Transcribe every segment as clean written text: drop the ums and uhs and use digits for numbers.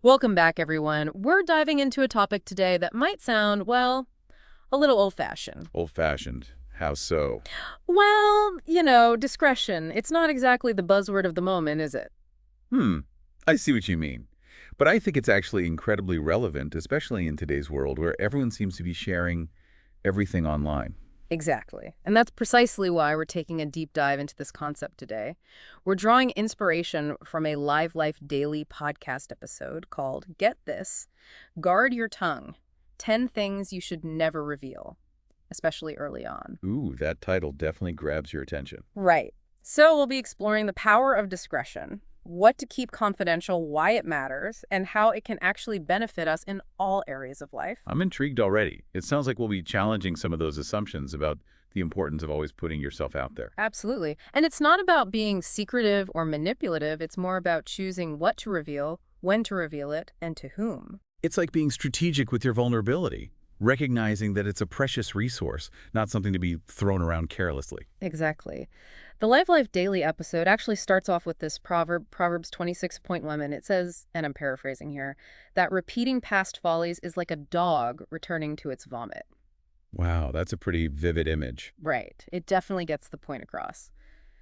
Welcome back, everyone. We're diving into a topic today that might sound, well, a little old-fashioned. Old-fashioned. How so? Discretion. It's not exactly the buzzword of the moment, is it? Hmm, I see what you mean. But I think it's actually incredibly relevant, especially in today's world where everyone seems to be sharing everything online. Exactly. And that's precisely why we're taking a deep dive into this concept today. We're drawing inspiration from a Live Life Daily podcast episode called Get This, Guard Your Tongue, 10 Things You Should Never Reveal, especially early on. Ooh, that title definitely grabs your attention. Right. So we'll be exploring the power of discretion, what to keep confidential, why it matters, and how it can actually benefit us in all areas of life. I'm intrigued already. It sounds like we'll be challenging some of those assumptions about the importance of always putting yourself out there. Absolutely. And it's not about being secretive or manipulative. It's more about choosing what to reveal, when to reveal it, and to whom. It's like being strategic with your vulnerability, recognizing that it's a precious resource, not something to be thrown around carelessly. Exactly. The Life Daily episode actually starts off with this proverb, Proverbs 26.1, and it says, and I'm paraphrasing here, that repeating past follies is like a dog returning to its vomit. Wow, that's a pretty vivid image. Right. It definitely gets the point across.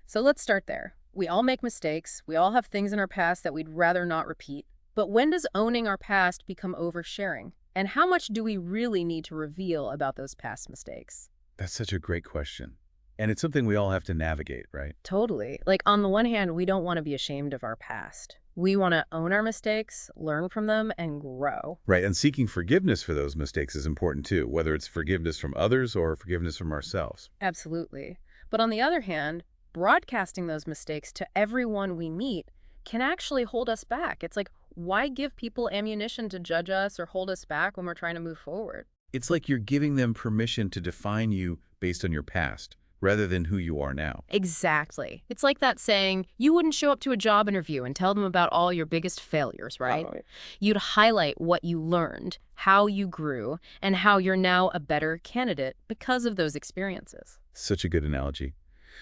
So let's start there. We all make mistakes. We all have things in our past that we'd rather not repeat. But when does owning our past become oversharing? And how much do we really need to reveal about those past mistakes? That's such a great question. And it's something we all have to navigate, right? Totally. Like, on the one hand, we don't want to be ashamed of our past. We want to own our mistakes, learn from them, and grow. Right, and seeking forgiveness for those mistakes is important too, whether it's forgiveness from others or forgiveness from ourselves. Absolutely. But on the other hand, broadcasting those mistakes to everyone we meet can actually hold us back. It's like, why give people ammunition to judge us or hold us back when we're trying to move forward? It's like you're giving them permission to define you based on your past, rather than who you are now. Exactly. It's like that saying, you wouldn't show up to a job interview and tell them about all your biggest failures, right? Oh, You'd highlight what you learned, how you grew, and how you're now a better candidate because of those experiences. such a good analogy.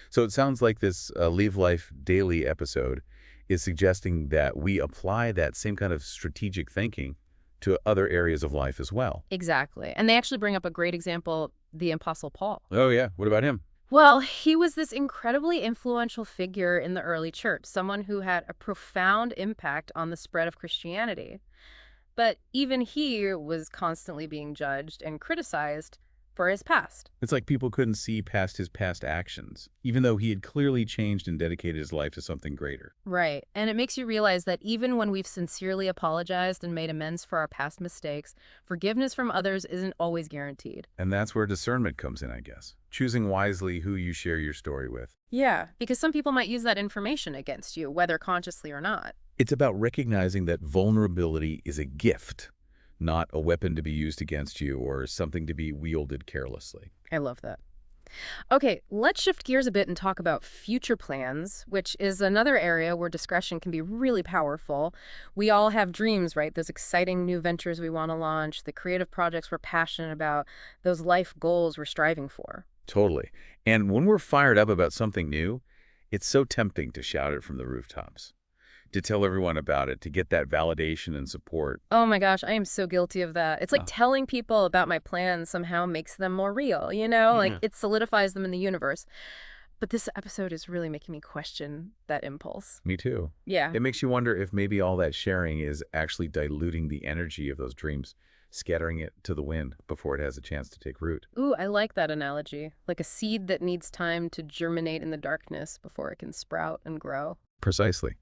So it sounds like this Leave Life Daily episode is suggesting that we apply that same kind of strategic thinking to other areas of life as well. Exactly. And they actually bring up a great example, the Apostle Paul. Oh yeah, what about him? Well, he was this incredibly influential figure in the early church, someone who had a profound impact on the spread of Christianity. But even he was constantly being judged and criticized for his past. It's like people couldn't see past his past actions, even though he had clearly changed and dedicated his life to something greater. Right. And it makes you realize that even when we've sincerely apologized and made amends for our past mistakes, forgiveness from others isn't always guaranteed. And that's where discernment comes in, I guess. Choosing wisely who you share your story with. Yeah, because some people might use that information against you, whether consciously or not. It's about recognizing that vulnerability is a gift, not a weapon to be used against you or something to be wielded carelessly. I love that. Okay, let's shift gears a bit and talk about future plans, which is another area where discretion can be really powerful. We all have dreams, right? Those exciting new ventures we want to launch, the creative projects we're passionate about, those life goals we're striving for. Totally. And when we're fired up about something new, it's so tempting to shout it from the rooftops, to tell everyone about it, to get that validation and support. Oh my gosh, I am so guilty of that. It's like Oh, telling people about my plans somehow makes them more real, you know? Like yeah. it solidifies them in the universe. But this episode is really making me question that impulse. Me too. Yeah. It makes you wonder if maybe all that sharing is actually diluting the energy of those dreams, scattering it to the wind before it has a chance to take root. Ooh, I like that analogy. Like a seed that needs time to germinate in the darkness before it can sprout and grow. Precisely.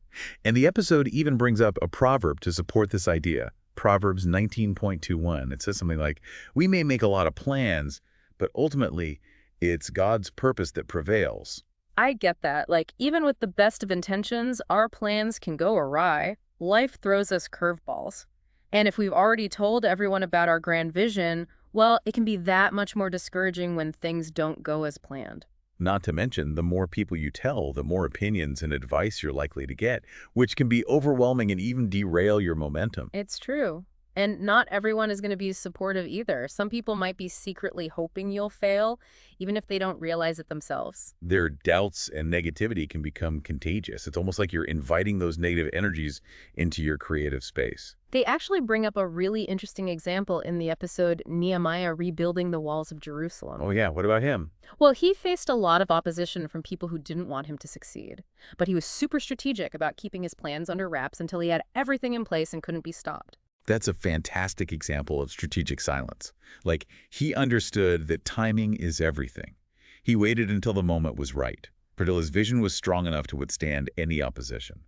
And the episode even brings up a proverb to support this idea. Proverbs 19.21. It says something like, we may make a lot of plans, but ultimately it's God's purpose that prevails. I get that. Like, even with the best of intentions, our plans can go awry. Life throws us curveballs. And if we've already told everyone about our grand vision, well, it can be that much more discouraging when things don't go as planned. Not to mention, the more people you tell, the more opinions and advice you're likely to get, which can be overwhelming and even derail your momentum. It's true. And not everyone is going to be supportive either. Some people might be secretly hoping you'll fail, even if they don't realize it themselves. Their doubts and negativity can become contagious. It's almost like you're inviting those negative energies into your creative space. They actually bring up a really interesting example in the episode Nehemiah Rebuilding the Walls of Oh Jerusalem. yeah, what about him? Well, he faced a lot of opposition from people who didn't want him to succeed. But he was super strategic about keeping his plans under wraps until he had everything in place and couldn't be stopped. That's a fantastic example of strategic silence. Like, he understood that timing is everything. He waited until the moment was right, until his vision was strong enough to withstand any opposition.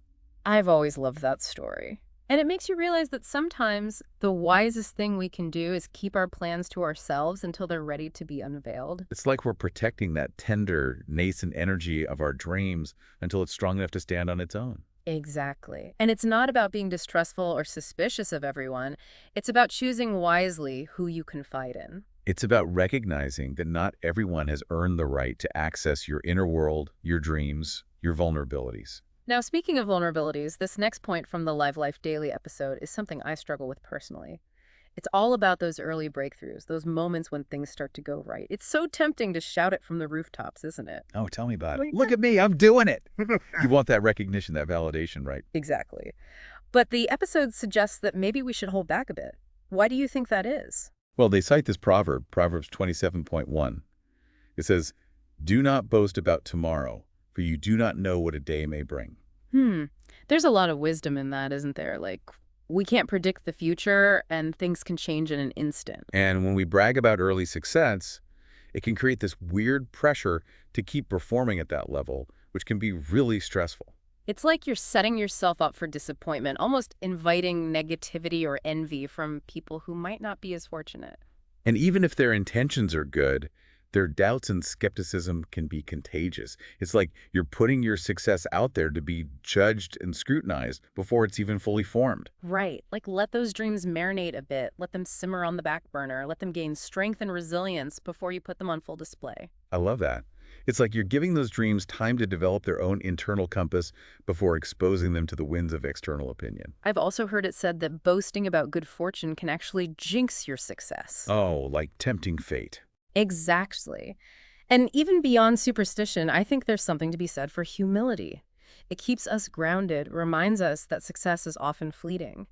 I've always loved that story. And it makes you realize that sometimes the wisest thing we can do is keep our plans to ourselves until they're ready to be unveiled. It's like we're protecting that tender, nascent energy of our dreams until it's strong enough to stand on its own. Exactly. And it's not about being distrustful or suspicious of everyone. It's about choosing wisely who you confide in. It's about recognizing that not everyone has earned the right to access your inner world, your dreams, your vulnerabilities. Now, speaking of vulnerabilities, this next point from the Live Life Daily episode is something I struggle with personally. It's all about those early breakthroughs, those moments when things start to go right. It's so tempting to shout it from the rooftops, isn't it? Oh, tell me about it. Look at me, I'm doing it. You want that recognition, that validation, right? Exactly. But the episode suggests that maybe we should hold back a bit. Why do you think that is? Well, they cite this proverb, Proverbs 27.1. It says, "Do not boast about tomorrow, for you do not know what a day may bring." There's a lot of wisdom in that, isn't there? Like, we can't predict the future and things can change in an instant. And when we brag about early success, it can create this weird pressure to keep performing at that level, which can be really stressful. It's like you're setting yourself up for disappointment, almost inviting negativity or envy from people who might not be as fortunate. And even if their intentions are good, their doubts and skepticism can be contagious. It's like you're putting your success out there to be judged and scrutinized before it's even fully formed. Right. Like, let those dreams marinate a bit. Let them simmer on the back burner. Let them gain strength and resilience before you put them on full display. I love that. It's like you're giving those dreams time to develop their own internal compass before exposing them to the winds of external opinion. I've also heard it said that boasting about good fortune can actually jinx your success. Oh, like tempting fate. Exactly. And even beyond superstition, I think there's something to be said for humility. It keeps us grounded, reminds us that success is often fleeting,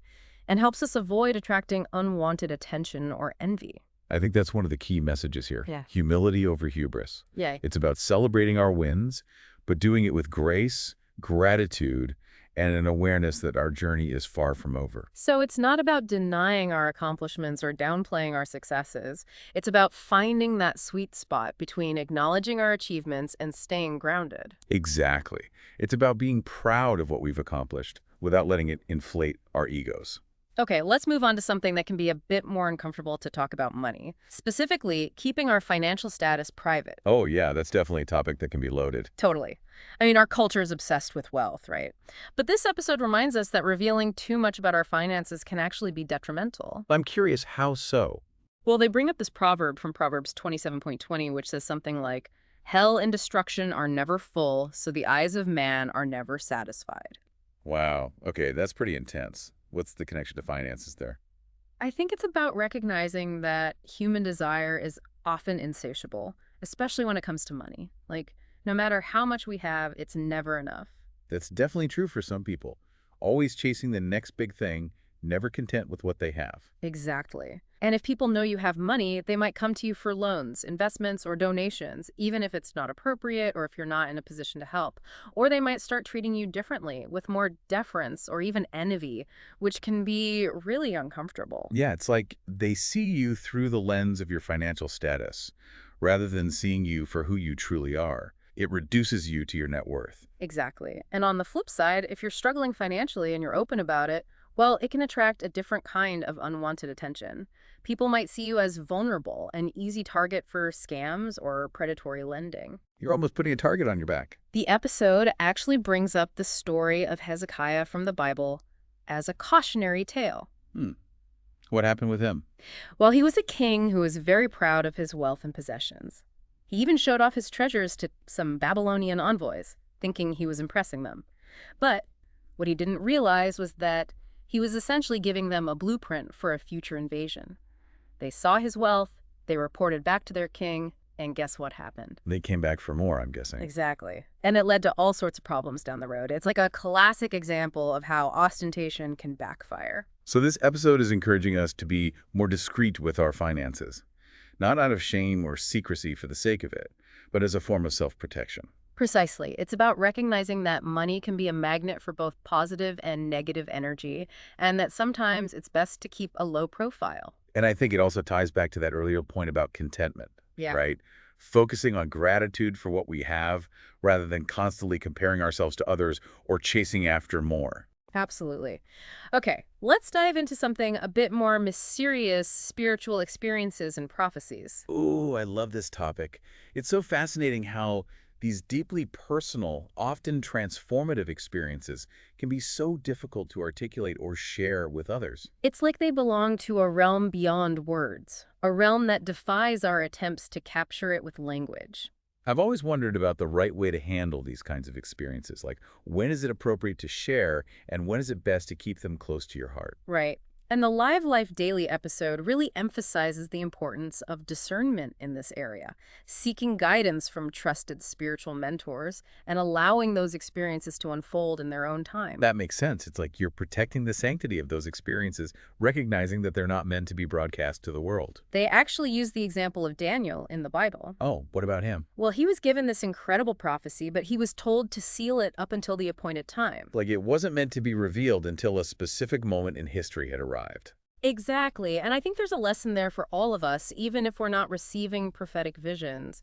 and helps us avoid attracting unwanted attention or envy. I think that's one of the key messages here. Yeah. Humility over hubris. Yay. It's about celebrating our wins, but doing it with grace, gratitude, and an awareness that our journey is far from over. So it's not about denying our accomplishments or downplaying our successes. It's about finding that sweet spot between acknowledging our achievements and staying grounded. Exactly. It's about being proud of what we've accomplished without letting it inflate our egos. Okay, let's move on to something that can be a bit more uncomfortable to talk about money. Specifically, keeping our financial status private. Oh yeah, that's definitely a topic that can be loaded. Totally. I mean, our culture is obsessed with wealth, right? But this episode reminds us that revealing too much about our finances can actually be detrimental. I'm curious, how so? Well, they bring up this proverb from Proverbs 27.20, which says something like, "Hell and destruction are never full, so the eyes of man are never satisfied." Wow. Okay, that's pretty intense. What's the connection to finances there? I think it's about recognizing that human desire is often insatiable, especially when it comes to money. Like, no matter how much we have, it's never enough. That's definitely true for some people. Always chasing the next big thing, never content with what they have. Exactly. And if people know you have money, they might come to you for loans, investments, or donations, even if it's not appropriate or if you're not in a position to help. Or they might start treating you differently, with more deference or even envy, which can be really uncomfortable. Yeah, it's like they see you through the lens of your financial status, rather than seeing you for who you truly are. It reduces you to your net worth. Exactly. And on the flip side, if you're struggling financially and you're open about it, well, it can attract a different kind of unwanted attention. People might see you as vulnerable, an easy target for scams or predatory lending. You're almost putting a target on your back. The episode actually brings up the story of Hezekiah from the Bible as a cautionary tale. What happened with him? Well, he was a king who was very proud of his wealth and possessions. He even showed off his treasures to some Babylonian envoys, thinking he was impressing them. But what he didn't realize was that He was essentially giving them a blueprint for a future invasion. They saw his wealth, they reported back to their king, and guess what happened? They came back for more, I'm guessing. Exactly. And it led to all sorts of problems down the road. It's like a classic example of how ostentation can backfire. So this episode is encouraging us to be more discreet with our finances, not out of shame or secrecy for the sake of it, but as a form of self-protection. Precisely. It's about recognizing that money can be a magnet for both positive and negative energy, and that sometimes it's best to keep a low profile. And I think it also ties back to that earlier point about contentment, Yeah. right? Focusing on gratitude for what we have rather than constantly comparing ourselves to others or chasing after more. Absolutely. Okay, let's dive into something a bit more mysterious: spiritual experiences and prophecies. Ooh, I love this topic. It's so fascinating how these deeply personal, often transformative experiences can be so difficult to articulate or share with others. It's like they belong to a realm beyond words, a realm that defies our attempts to capture it with language. I've always wondered about the right way to handle these kinds of experiences. Like, when is it appropriate to share, and when is it best to keep them close to your heart? Right. And the Live Life Daily episode really emphasizes the importance of discernment in this area, seeking guidance from trusted spiritual mentors and allowing those experiences to unfold in their own time. That makes sense. It's like you're protecting the sanctity of those experiences, recognizing that they're not meant to be broadcast to the world. They actually use the example of Daniel in the Bible. Oh, what about him? Well, he was given this incredible prophecy, but he was told to seal it up until the appointed time. Like, it wasn't meant to be revealed until a specific moment in history had arrived. Exactly. And I think there's a lesson there for all of us, even if we're not receiving prophetic visions.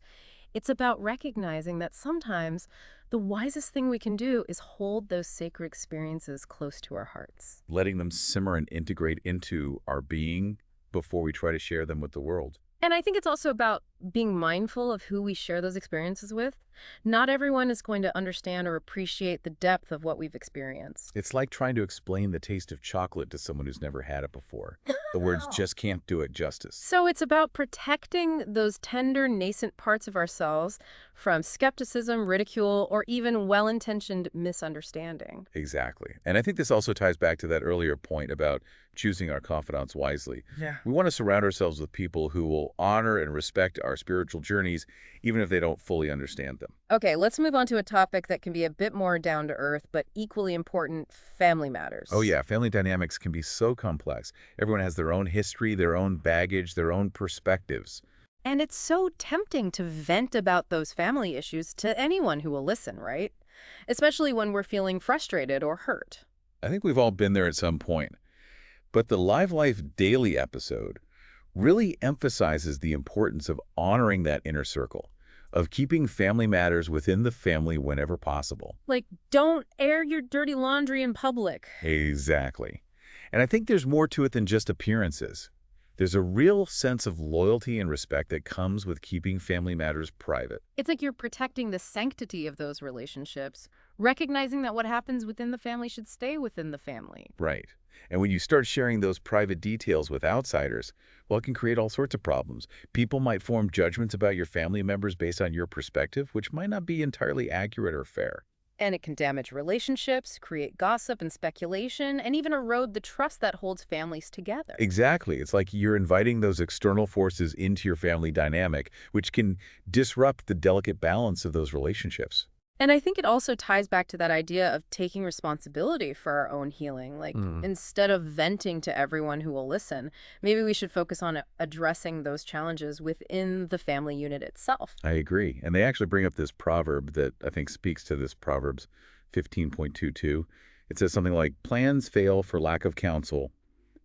It's about recognizing that sometimes the wisest thing we can do is hold those sacred experiences close to our hearts. Letting them simmer and integrate into our being before we try to share them with the world. And I think it's also about being mindful of who we share those experiences with. Not everyone is going to understand or appreciate the depth of what we've experienced. It's like trying to explain the taste of chocolate to someone who's never had it before. The words just can't do it justice. So it's about protecting those tender, nascent parts of ourselves from skepticism, ridicule, or even well-intentioned misunderstanding. Exactly. And I think this also ties back to that earlier point about choosing our confidants wisely. Yeah. We want to surround ourselves with people who will honor and respect our spiritual journeys, even if they don't fully understand them. Okay, let's move on to a topic that can be a bit more down to earth, but equally important: family matters. Oh yeah, family dynamics can be so complex. Everyone has their own history, their own baggage, their own perspectives. And it's so tempting to vent about those family issues to anyone who will listen, right? Especially when we're feeling frustrated or hurt. I think we've all been there at some point. But the Live Life Daily episode really emphasizes the importance of honoring that inner circle, of keeping family matters within the family whenever possible. Like, don't air your dirty laundry in public. Exactly. And I think there's more to it than just appearances. There's a real sense of loyalty and respect that comes with keeping family matters private. It's like you're protecting the sanctity of those relationships, recognizing that what happens within the family should stay within the family. Right. And when you start sharing those private details with outsiders, well, it can create all sorts of problems. People might form judgments about your family members based on your perspective, which might not be entirely accurate or fair. And it can damage relationships, create gossip and speculation, and even erode the trust that holds families together. Exactly. It's like you're inviting those external forces into your family dynamic, which can disrupt the delicate balance of those relationships. And I think it also ties back to that idea of taking responsibility for our own healing. Like, instead of venting to everyone who will listen, maybe we should focus on addressing those challenges within the family unit itself. I agree. And they actually bring up this proverb that I think speaks to this, Proverbs 15.22. It says something like, plans fail for lack of counsel,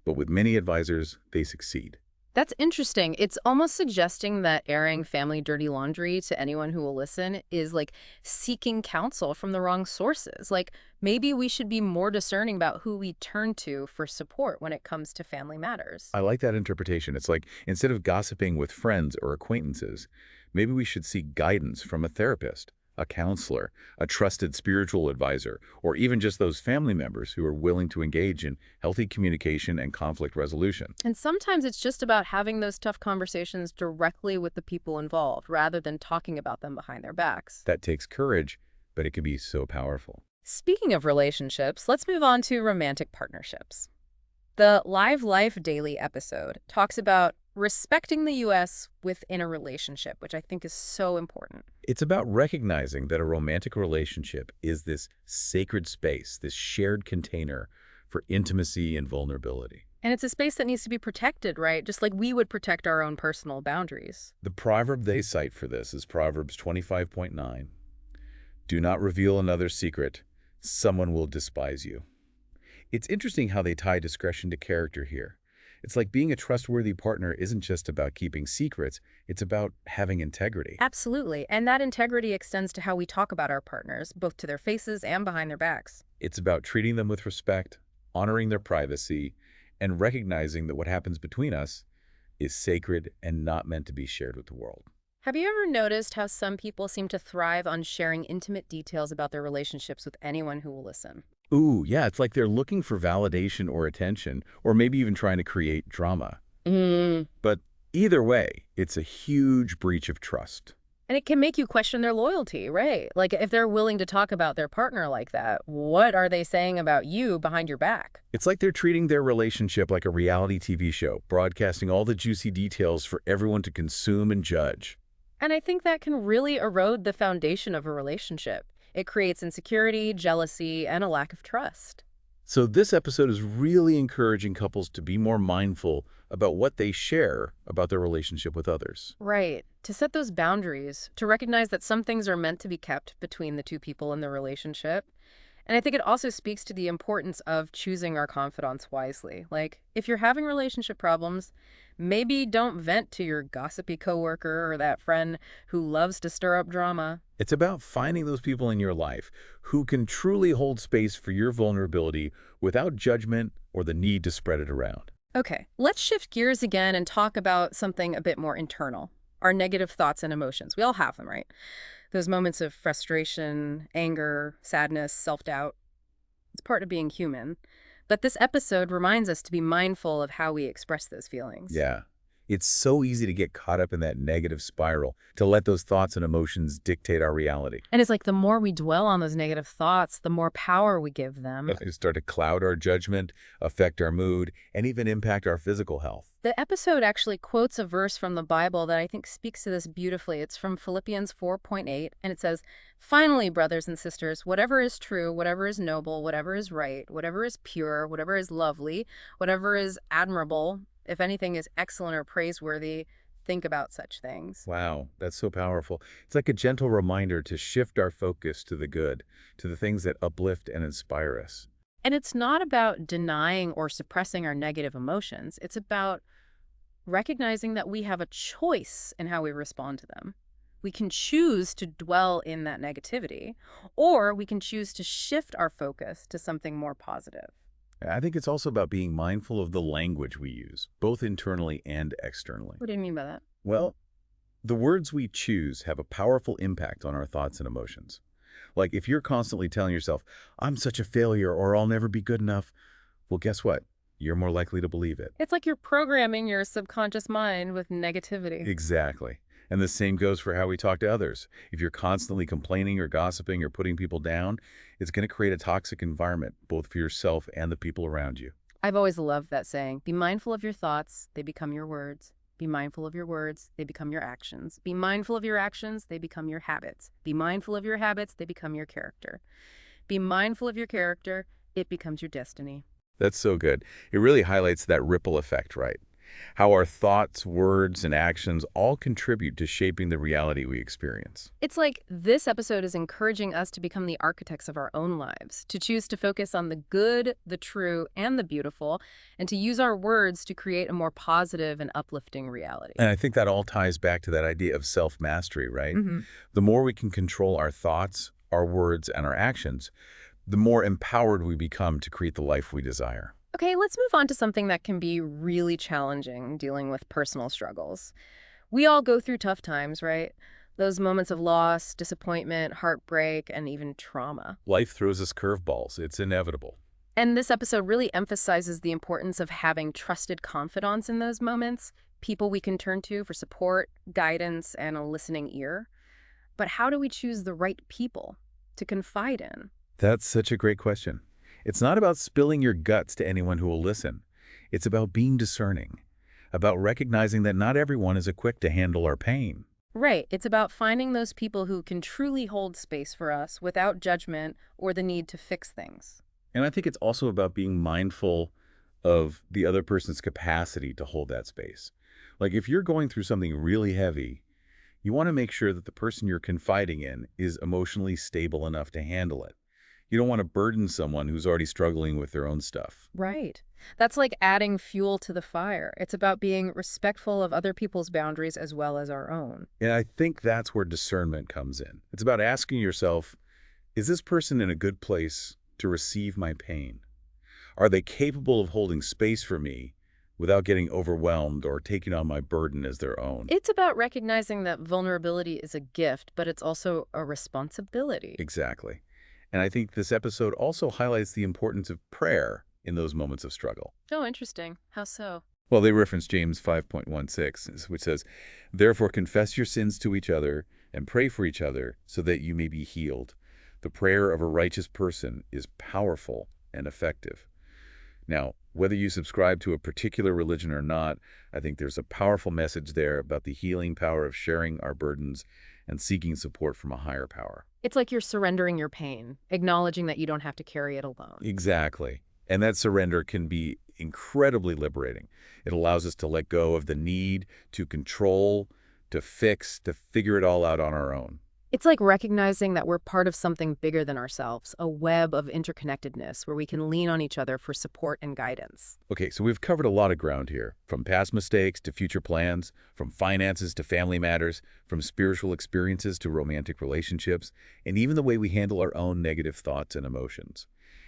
but with many advisors, they succeed. That's interesting. It's almost suggesting that airing family dirty laundry to anyone who will listen is like seeking counsel from the wrong sources. Like, maybe we should be more discerning about who we turn to for support when it comes to family matters. I like that interpretation. It's like, instead of gossiping with friends or acquaintances, maybe we should seek guidance from a therapist, a counselor, a trusted spiritual advisor, or even just those family members who are willing to engage in healthy communication and conflict resolution. And sometimes it's just about having those tough conversations directly with the people involved rather than talking about them behind their backs. That takes courage, but it can be so powerful. Speaking of relationships, let's move on to romantic partnerships. The Live Life Daily episode talks about respecting the U.S. within a relationship, which I think is so important. It's about recognizing that a romantic relationship is this sacred space, this shared container for intimacy and vulnerability. And it's a space that needs to be protected, right? Just like we would protect our own personal boundaries. The proverb they cite for this is Proverbs 25.9. Do not reveal another's secret. Someone will despise you. It's interesting how they tie discretion to character here. It's like being a trustworthy partner isn't just about keeping secrets, it's about having integrity. Absolutely. And that integrity extends to how we talk about our partners, both to their faces and behind their backs. It's about treating them with respect, honoring their privacy, and recognizing that what happens between us is sacred and not meant to be shared with the world. Have you ever noticed how some people seem to thrive on sharing intimate details about their relationships with anyone who will listen? Ooh, yeah, it's like they're looking for validation or attention, or maybe even trying to create drama. Mm. But either way, it's a huge breach of trust. And it can make you question their loyalty, right? Like if they're willing to talk about their partner like that, what are they saying about you behind your back? It's like they're treating their relationship like a reality TV show, broadcasting all the juicy details for everyone to consume and judge. And I think that can really erode the foundation of a relationship. It creates insecurity, jealousy, and a lack of trust. So this episode is really encouraging couples to be more mindful about what they share about their relationship with others. Right. To set those boundaries, to recognize that some things are meant to be kept between the two people in the relationship. And I think it also speaks to the importance of choosing our confidants wisely. Like, if you're having relationship problems, maybe don't vent to your gossipy coworker or that friend who loves to stir up drama. It's about finding those people in your life who can truly hold space for your vulnerability without judgment or the need to spread it around. Okay, let's shift gears again and talk about something a bit more internal. Our negative thoughts and emotions. We all have them, right? Those moments of frustration, anger, sadness, self-doubt. It's part of being human. But this episode reminds us to be mindful of how we express those feelings. Yeah. It's so easy to get caught up in that negative spiral, to let those thoughts and emotions dictate our reality. And it's like the more we dwell on those negative thoughts, the more power we give them. They start to cloud our judgment, affect our mood, and even impact our physical health. The episode actually quotes a verse from the Bible that I think speaks to this beautifully. It's from Philippians 4:8, and it says, "Finally, brothers and sisters, whatever is true, whatever is noble, whatever is right, whatever is pure, whatever is lovely, whatever is admirable, if anything is excellent or praiseworthy, think about such things." Wow, that's so powerful. It's like a gentle reminder to shift our focus to the good, to the things that uplift and inspire us. And it's not about denying or suppressing our negative emotions. It's about recognizing that we have a choice in how we respond to them. We can choose to dwell in that negativity, or we can choose to shift our focus to something more positive. I think it's also about being mindful of the language we use, both internally and externally. What do you mean by that? Well, the words we choose have a powerful impact on our thoughts and emotions. Like if you're constantly telling yourself, I'm such a failure or I'll never be good enough, well, guess what? You're more likely to believe it. It's like you're programming your subconscious mind with negativity. Exactly. And the same goes for how we talk to others. If you're constantly complaining or gossiping or putting people down, it's going to create a toxic environment, both for yourself and the people around you. I've always loved that saying, be mindful of your thoughts, they become your words. Be mindful of your words, they become your actions. Be mindful of your actions, they become your habits. Be mindful of your habits, they become your character. Be mindful of your character, it becomes your destiny. That's so good. It really highlights that ripple effect, right? How our thoughts, words, and actions all contribute to shaping the reality we experience. It's like this episode is encouraging us to become the architects of our own lives, to choose to focus on the good, the true, and the beautiful, and to use our words to create a more positive and uplifting reality. And I think that all ties back to that idea of self-mastery, right? Mm-hmm. The more we can control our thoughts, our words, and our actions, the more empowered we become to create the life we desire. Okay, let's move on to something that can be really challenging, dealing with personal struggles. We all go through tough times, right? Those moments of loss, disappointment, heartbreak, and even trauma. Life throws us curveballs. It's inevitable. And this episode really emphasizes the importance of having trusted confidants in those moments, people we can turn to for support, guidance, and a listening ear. But how do we choose the right people to confide in? That's such a great question. It's not about spilling your guts to anyone who will listen. It's about being discerning, about recognizing that not everyone is equipped to handle our pain. Right. It's about finding those people who can truly hold space for us without judgment or the need to fix things. And I think it's also about being mindful of the other person's capacity to hold that space. Like if you're going through something really heavy, you want to make sure that the person you're confiding in is emotionally stable enough to handle it. You don't want to burden someone who's already struggling with their own stuff. Right. That's like adding fuel to the fire. It's about being respectful of other people's boundaries as well as our own. And I think that's where discernment comes in. It's about asking yourself, is this person in a good place to receive my pain? Are they capable of holding space for me without getting overwhelmed or taking on my burden as their own? It's about recognizing that vulnerability is a gift, but it's also a responsibility. Exactly. And I think this episode also highlights the importance of prayer in those moments of struggle. Oh, interesting. How so? Well, they reference James 5.16, which says, "Therefore confess your sins to each other and pray for each other so that you may be healed. The prayer of a righteous person is powerful and effective." Now, whether you subscribe to a particular religion or not, I think there's a powerful message there about the healing power of sharing our burdens and seeking support from a higher power. It's like you're surrendering your pain, acknowledging that you don't have to carry it alone. Exactly. And that surrender can be incredibly liberating. It allows us to let go of the need to control, to fix, to figure it all out on our own. It's like recognizing that we're part of something bigger than ourselves, a web of interconnectedness where we can lean on each other for support and guidance. Okay, so we've covered a lot of ground here, from past mistakes to future plans, from finances to family matters, from spiritual experiences to romantic relationships, and even the way we handle our own negative thoughts and emotions.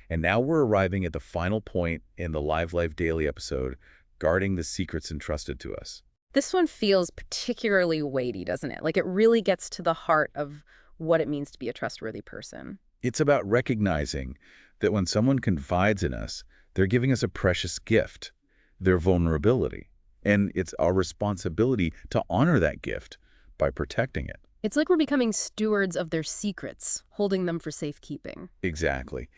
And now we're arriving at the final point in the Live Life Daily episode, guarding the secrets entrusted to us. This one feels particularly weighty, doesn't it? Like it really gets to the heart of what it means to be a trustworthy person. It's about recognizing that when someone confides in us, they're giving us a precious gift, their vulnerability. And it's our responsibility to honor that gift by protecting it. It's like we're becoming stewards of their secrets, holding them for safekeeping. Exactly.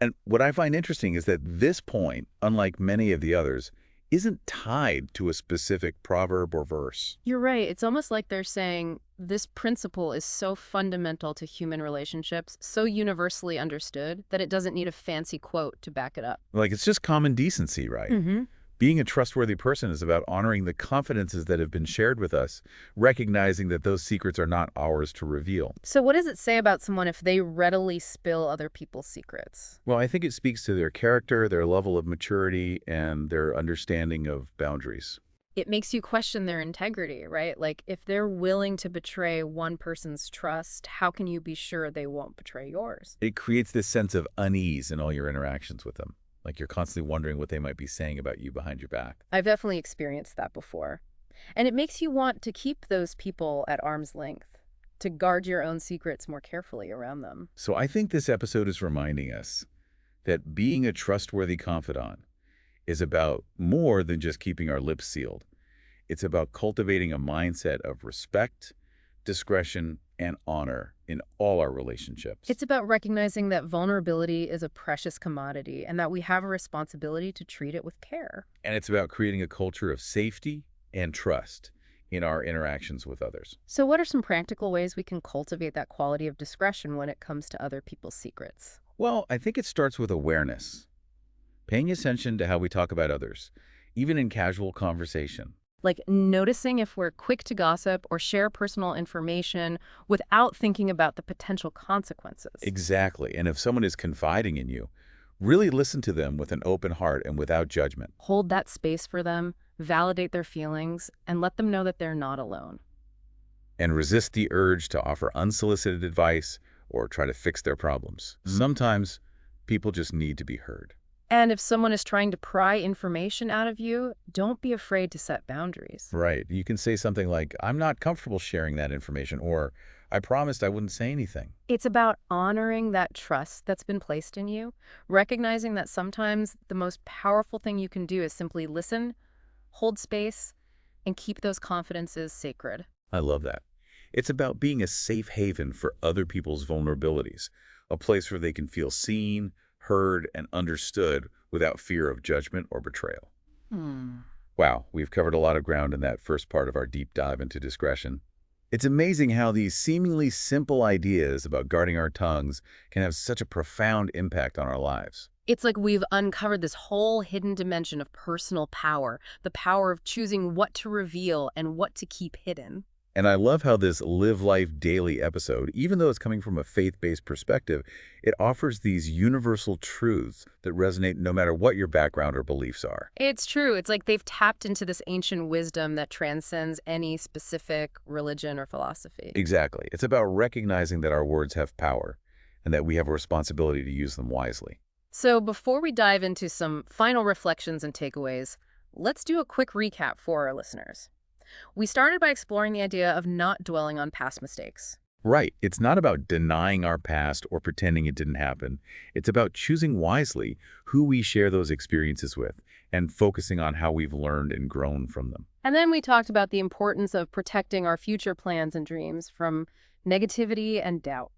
And what I find interesting is that this point, unlike many of the others, isn't tied to a specific proverb or verse. You're right. It's almost like they're saying this principle is so fundamental to human relationships, so universally understood, that it doesn't need a fancy quote to back it up. Like, it's just common decency, right? Mm-hmm. Being a trustworthy person is about honoring the confidences that have been shared with us, recognizing that those secrets are not ours to reveal. So what does it say about someone if they readily spill other people's secrets? Well, I think it speaks to their character, their level of maturity, and their understanding of boundaries. It makes you question their integrity, right? Like, if they're willing to betray one person's trust, how can you be sure they won't betray yours? It creates this sense of unease in all your interactions with them. Like you're constantly wondering what they might be saying about you behind your back. I've definitely experienced that before. And it makes you want to keep those people at arm's length, to guard your own secrets more carefully around them. So I think this episode is reminding us that being a trustworthy confidant is about more than just keeping our lips sealed. It's about cultivating a mindset of respect, discretion, and honor in all our relationships. It's about recognizing that vulnerability is a precious commodity and that we have a responsibility to treat it with care. And it's about creating a culture of safety and trust in our interactions with others. So what are some practical ways we can cultivate that quality of discretion when it comes to other people's secrets? Well, I think it starts with awareness, paying attention to how we talk about others, even in casual conversation. Like noticing if we're quick to gossip or share personal information without thinking about the potential consequences. Exactly. And if someone is confiding in you, really listen to them with an open heart and without judgment. Hold that space for them, validate their feelings, and let them know that they're not alone. And resist the urge to offer unsolicited advice or try to fix their problems. Sometimes people just need to be heard. And if someone is trying to pry information out of you, don't be afraid to set boundaries. Right. You can say something like, "I'm not comfortable sharing that information," or "I promised I wouldn't say anything." It's about honoring that trust that's been placed in you, recognizing that sometimes the most powerful thing you can do is simply listen, hold space, and keep those confidences sacred. I love that. It's about being a safe haven for other people's vulnerabilities, a place where they can feel seen, heard, and understood without fear of judgment or betrayal. Hmm. Wow, we've covered a lot of ground in that first part of our deep dive into discretion. It's amazing how these seemingly simple ideas about guarding our tongues can have such a profound impact on our lives. It's like we've uncovered this whole hidden dimension of personal power, the power of choosing what to reveal and what to keep hidden. And I love how this Live Life Daily episode, even though it's coming from a faith-based perspective, it offers these universal truths that resonate no matter what your background or beliefs are. It's true. It's like they've tapped into this ancient wisdom that transcends any specific religion or philosophy. Exactly. It's about recognizing that our words have power and that we have a responsibility to use them wisely. So before we dive into some final reflections and takeaways, let's do a quick recap for our listeners. We started by exploring the idea of not dwelling on past mistakes. Right. It's not about denying our past or pretending it didn't happen. It's about choosing wisely who we share those experiences with and focusing on how we've learned and grown from them. And then we talked about the importance of protecting our future plans and dreams from negativity and doubt.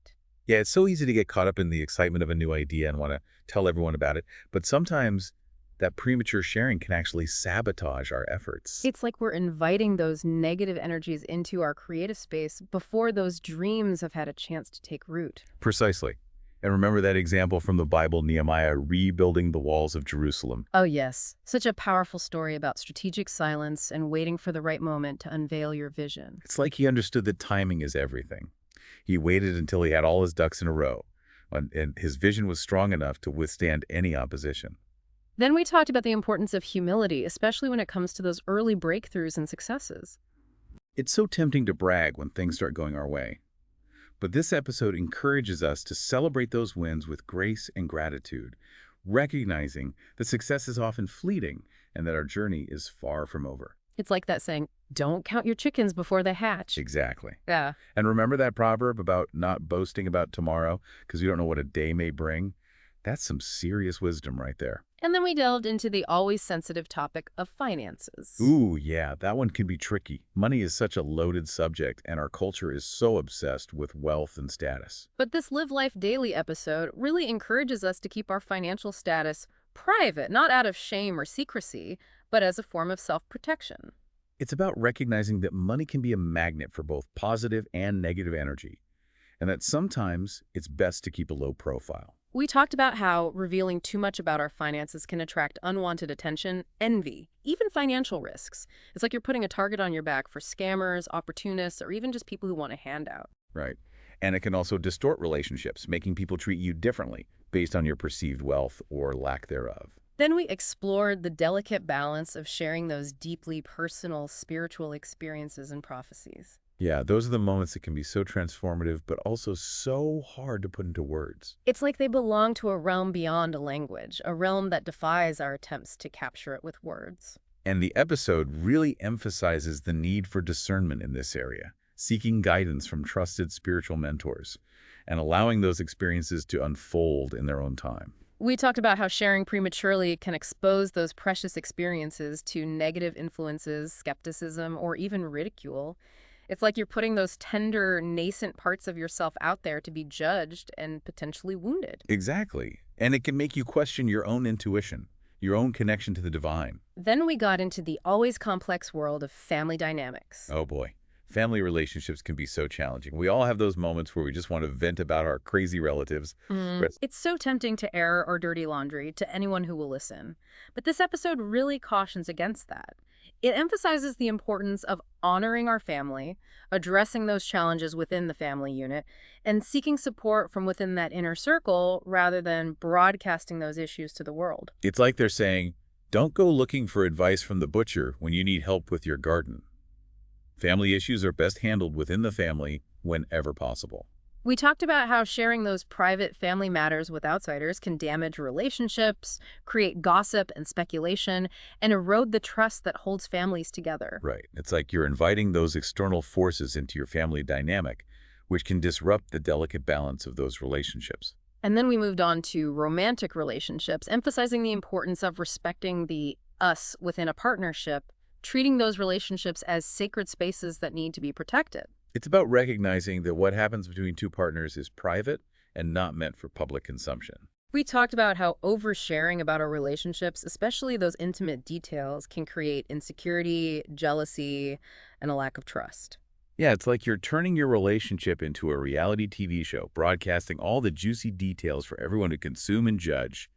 Yeah, it's so easy to get caught up in the excitement of a new idea and want to tell everyone about it. But sometimes that premature sharing can actually sabotage our efforts. It's like we're inviting those negative energies into our creative space before those dreams have had a chance to take root. Precisely. And remember that example from the Bible, Nehemiah rebuilding the walls of Jerusalem. Oh, yes. Such a powerful story about strategic silence and waiting for the right moment to unveil your vision. It's like he understood that timing is everything. He waited until he had all his ducks in a row, and his vision was strong enough to withstand any opposition. Then we talked about the importance of humility, especially when it comes to those early breakthroughs and successes. It's so tempting to brag when things start going our way. But this episode encourages us to celebrate those wins with grace and gratitude, recognizing that success is often fleeting and that our journey is far from over. It's like that saying, don't count your chickens before they hatch. Exactly. Yeah. And remember that proverb about not boasting about tomorrow because you don't know what a day may bring? That's some serious wisdom right there. And then we delved into the always sensitive topic of finances. Ooh, yeah, that one can be tricky. Money is such a loaded subject, and our culture is so obsessed with wealth and status. But this Live Life Daily episode really encourages us to keep our financial status private, not out of shame or secrecy, but as a form of self-protection. It's about recognizing that money can be a magnet for both positive and negative energy, and that sometimes it's best to keep a low profile. We talked about how revealing too much about our finances can attract unwanted attention, envy, even financial risks. It's like you're putting a target on your back for scammers, opportunists, or even just people who want a handout. Right. And it can also distort relationships, making people treat you differently based on your perceived wealth or lack thereof. Then we explored the delicate balance of sharing those deeply personal spiritual experiences and prophecies. Yeah, those are the moments that can be so transformative, but also so hard to put into words. It's like they belong to a realm beyond a language, a realm that defies our attempts to capture it with words. And the episode really emphasizes the need for discernment in this area, seeking guidance from trusted spiritual mentors, and allowing those experiences to unfold in their own time. We talked about how sharing prematurely can expose those precious experiences to negative influences, skepticism, or even ridicule. It's like you're putting those tender, nascent parts of yourself out there to be judged and potentially wounded. Exactly. And it can make you question your own intuition, your own connection to the divine. Then we got into the always complex world of family dynamics. Oh boy. Family relationships can be so challenging. We all have those moments where we just want to vent about our crazy relatives. It's so tempting to air our dirty laundry to anyone who will listen. But this episode really cautions against that. It emphasizes the importance of honoring our family, addressing those challenges within the family unit, and seeking support from within that inner circle rather than broadcasting those issues to the world. It's like they're saying, don't go looking for advice from the butcher when you need help with your garden. Family issues are best handled within the family whenever possible. We talked about how sharing those private family matters with outsiders can damage relationships, create gossip and speculation, and erode the trust that holds families together. Right. It's like you're inviting those external forces into your family dynamic, which can disrupt the delicate balance of those relationships. And then we moved on to romantic relationships, emphasizing the importance of respecting the us within a partnership, treating those relationships as sacred spaces that need to be protected. It's about recognizing that what happens between two partners is private and not meant for public consumption. We talked about how oversharing about our relationships, especially those intimate details, can create insecurity, jealousy, and a lack of trust. Yeah, it's like you're turning your relationship into a reality TV show, broadcasting all the juicy details for everyone to consume and judge.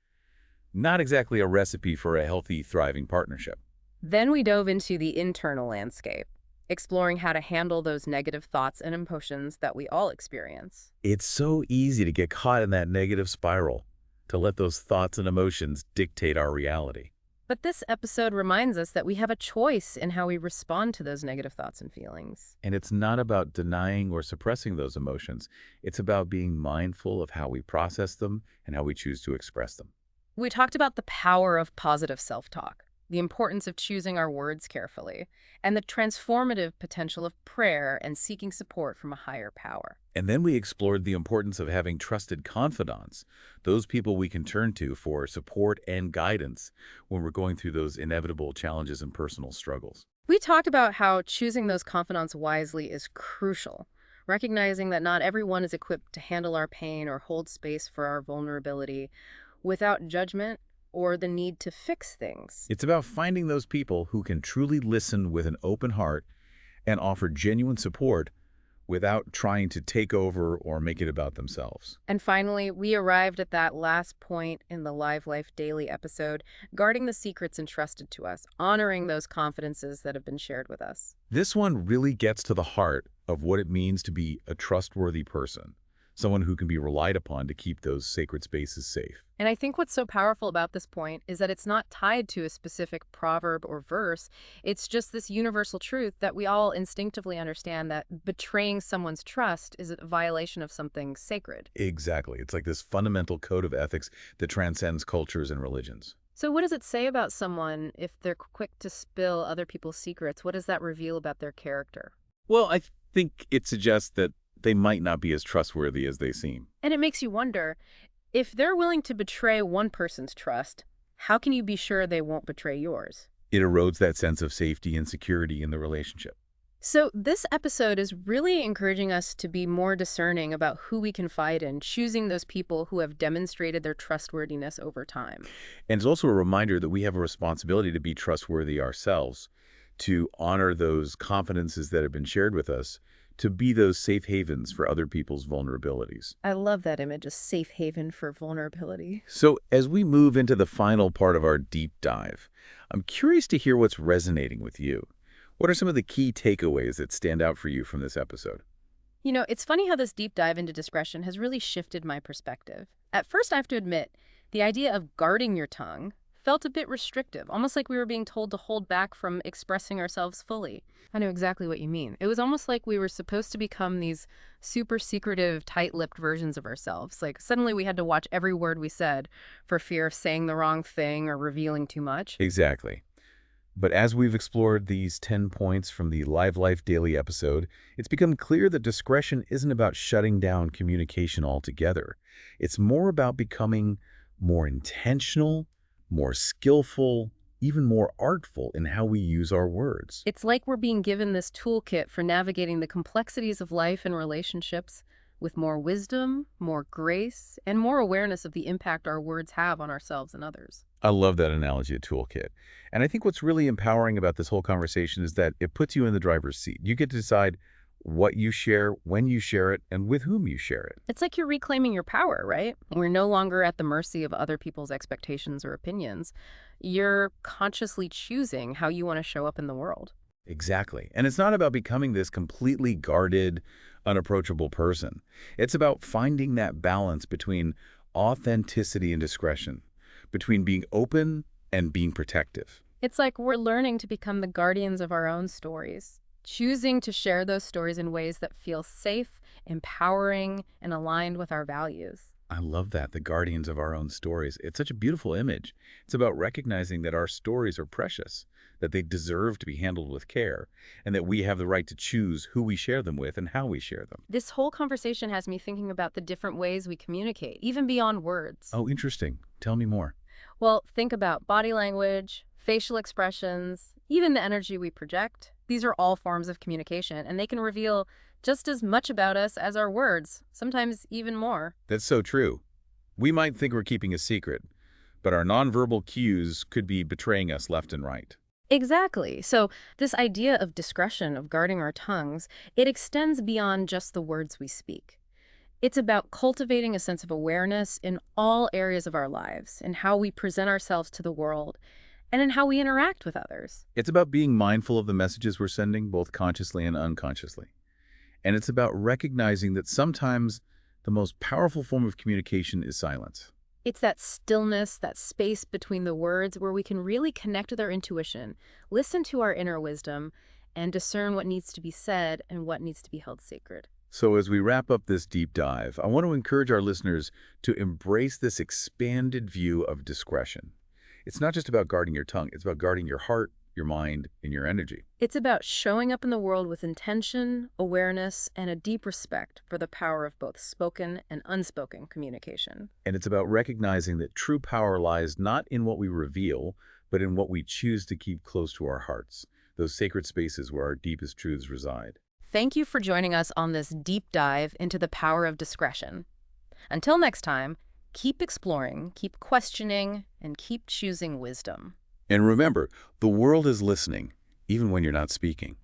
Not exactly a recipe for a healthy, thriving partnership. Then we dove into the internal landscape, exploring how to handle those negative thoughts and emotions that we all experience. It's so easy to get caught in that negative spiral, to let those thoughts and emotions dictate our reality. But this episode reminds us that we have a choice in how we respond to those negative thoughts and feelings. And it's not about denying or suppressing those emotions. It's about being mindful of how we process them and how we choose to express them. We talked about the power of positive self-talk, the importance of choosing our words carefully, and the transformative potential of prayer and seeking support from a higher power. And then we explored the importance of having trusted confidants, those people we can turn to for support and guidance when we're going through those inevitable challenges and personal struggles. We talked about how choosing those confidants wisely is crucial, recognizing that not everyone is equipped to handle our pain or hold space for our vulnerability without judgment or the need to fix things. It's about finding those people who can truly listen with an open heart and offer genuine support without trying to take over or make it about themselves. And finally, we arrived at that last point in the Live Life Daily episode, guarding the secrets entrusted to us, honoring those confidences that have been shared with us. This one really gets to the heart of what it means to be a trustworthy person, someone who can be relied upon to keep those sacred spaces safe. And I think what's so powerful about this point is that it's not tied to a specific proverb or verse. It's just this universal truth that we all instinctively understand that betraying someone's trust is a violation of something sacred. Exactly. It's like this fundamental code of ethics that transcends cultures and religions. So what does it say about someone if they're quick to spill other people's secrets? What does that reveal about their character? Well, I think it suggests that they might not be as trustworthy as they seem. And it makes you wonder, if they're willing to betray one person's trust, how can you be sure they won't betray yours? It erodes that sense of safety and security in the relationship. So this episode is really encouraging us to be more discerning about who we confide in, choosing those people who have demonstrated their trustworthiness over time. And it's also a reminder that we have a responsibility to be trustworthy ourselves, to honor those confidences that have been shared with us, to be those safe havens for other people's vulnerabilities. I love that image, a safe haven for vulnerability. So as we move into the final part of our deep dive, I'm curious to hear what's resonating with you. What are some of the key takeaways that stand out for you from this episode? You know, it's funny how this deep dive into discretion has really shifted my perspective. At first, I have to admit, the idea of guarding your tongue felt a bit restrictive, almost like we were being told to hold back from expressing ourselves fully. I know exactly what you mean. It was almost like we were supposed to become these super secretive, tight-lipped versions of ourselves. Like suddenly we had to watch every word we said for fear of saying the wrong thing or revealing too much. Exactly. But as we've explored these 10 points from the Live Life Daily episode, it's become clear that discretion isn't about shutting down communication altogether. It's more about becoming more intentional, more skillful, even more artful in how we use our words. It's like we're being given this toolkit for navigating the complexities of life and relationships with more wisdom, more grace, and more awareness of the impact our words have on ourselves and others. I love that analogy of toolkit. And I think what's really empowering about this whole conversation is that it puts you in the driver's seat. You get to decide what you share, when you share it, and with whom you share it. It's like you're reclaiming your power, right? We're no longer at the mercy of other people's expectations or opinions. You're consciously choosing how you want to show up in the world. Exactly. And it's not about becoming this completely guarded, unapproachable person. It's about finding that balance between authenticity and discretion, between being open and being protective. It's like we're learning to become the guardians of our own stories, choosing to share those stories in ways that feel safe, empowering, and aligned with our values. I love that, the guardians of our own stories. It's such a beautiful image. It's about recognizing that our stories are precious, that they deserve to be handled with care, and that we have the right to choose who we share them with and how we share them. This whole conversation has me thinking about the different ways we communicate, even beyond words. Oh, interesting. Tell me more. Well, think about body language, facial expressions, even the energy we project. These are all forms of communication, and they can reveal just as much about us as our words, sometimes even more. That's so true. We might think we're keeping a secret, but our nonverbal cues could be betraying us left and right. Exactly. So this idea of discretion, of guarding our tongues, it extends beyond just the words we speak. It's about cultivating a sense of awareness in all areas of our lives, in how we present ourselves to the world, and in how we interact with others. It's about being mindful of the messages we're sending, both consciously and unconsciously. And it's about recognizing that sometimes the most powerful form of communication is silence. It's that stillness, that space between the words where we can really connect with our intuition, listen to our inner wisdom, and discern what needs to be said and what needs to be held sacred. So as we wrap up this deep dive, I want to encourage our listeners to embrace this expanded view of discretion. It's not just about guarding your tongue, it's about guarding your heart, your mind, and your energy. It's about showing up in the world with intention, awareness, and a deep respect for the power of both spoken and unspoken communication. And it's about recognizing that true power lies not in what we reveal, but in what we choose to keep close to our hearts, those sacred spaces where our deepest truths reside. Thank you for joining us on this deep dive into the power of discretion. Until next time, keep exploring, keep questioning, and keep choosing wisdom. And remember, the world is listening, even when you're not speaking.